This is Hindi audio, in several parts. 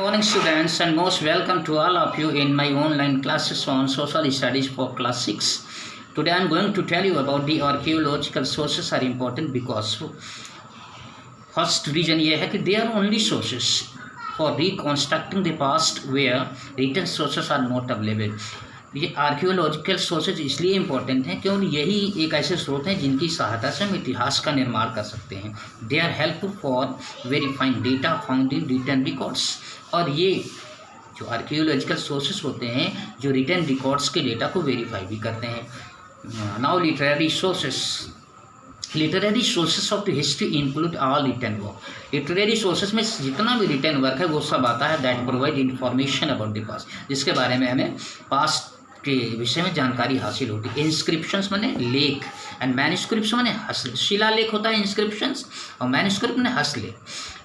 morning students and most welcome to all of you in my online classes on social studies for class 6. Today I am going to tell you about the archaeological sources are important because first reason ये है कि they are only sources for reconstructing the past where written sources are not available. ये आर्कियोलॉजिकल सोर्सेज इसलिए इम्पोर्टेंट हैं क्योंकि यही एक ऐसे स्रोत हैं जिनकी सहायता से हम इतिहास का निर्माण कर सकते हैं. They are helpful for verifying data found in written records. और ये जो आर्कियोलॉजिकल सोर्सेज होते हैं जो रिटन रिकॉर्ड्स के डेटा को वेरीफाई भी करते हैं. Now literary sources of the history include all written work. Literary sources में जितना भी रिटन वर्क है वो सब आता है that provide information about the past, जिसके बारे में हमें पास्ट के विषय में जानकारी हासिल होती है. इंस्क्रिप्शंस माने लेख एंड मैन्युस्क्रिप्ट्स माने हस्तलेख. शिलालेख होता है इंस्क्रिप्शंस और मैन्युस्क्रिप्ट माने हस्तलेख.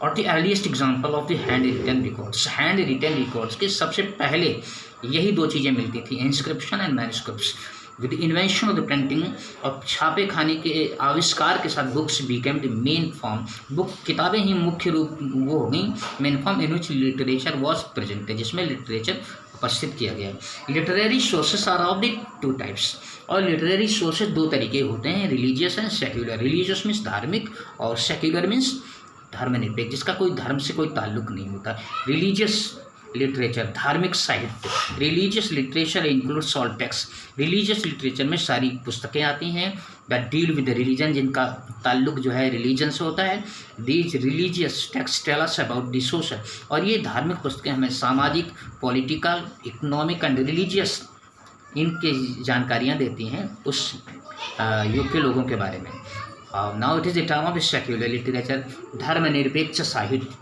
और the earliest example of the hand written records. Hand written records के सबसे पहले यही दो चीज़ें मिलती थी, inscription and manuscripts. With invention of the printing और छापे खाने के आविष्कार के साथ books became the main form. किताबें ही मुख्य रूप वो हो गई main form in which literature was presented, जिसमें लिटरेचर उपस्थित किया गया. Literary sources are of the two types. और लिटरेरी सोर्सेस दो तरीके होते हैं, religious and secular. Religious means धार्मिक और सेक्युलर मीन्स धर्मनिरपेक्ष, जिसका कोई धर्म से कोई ताल्लुक नहीं होता. रिलीजियस लिटरेचर धार्मिक साहित्य. Religious literature includes all text. Religious literature में सारी पुस्तकें आती हैं दैट डील विद रिलीजन, जिनका ताल्लुक जो है रिलीजन से होता है. These religious text tell us about the social. और ये धार्मिक पुस्तकें हमें सामाजिक, पॉलिटिकल, इकोनॉमिक एंड रिलीजियस इनकी जानकारियाँ देती हैं उस युग के लोगों के बारे में. Now it is the term of secular literature. धर्मनिरपेक्ष साहित्य.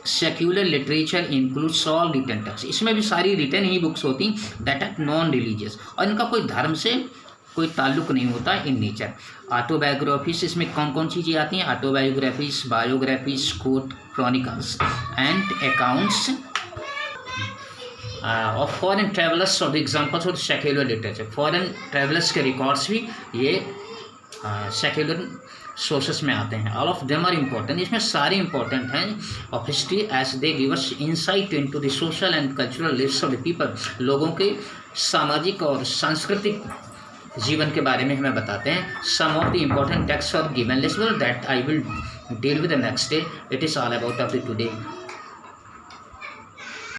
Secular literature includes all written text. इसमें भी सारी रिटन ही बुक्स होती दैट आर नॉन रिलीजियस और इनका कोई धर्म से कोई ताल्लुक नहीं होता इन नेचर. ऑटोबायोग्राफीज, इसमें कौन कौन चीज़ें आती हैं? Autobiographies, biographies, court chronicles and accounts of foreign travellers. और examples of secular literature. Foreign travellers के रिकॉर्ड्स भी ये सेक्युलर सोर्सेस में आते हैं. All of them are important. इसमें सारे इंपॉर्टेंट हैं of history as they give us insight into the social and cultural lives of the people. लोगों के सामाजिक और सांस्कृतिक जीवन के बारे में हमें बताते हैं. Some of the important text are given list that I will deal with the next day. It is all about of the today.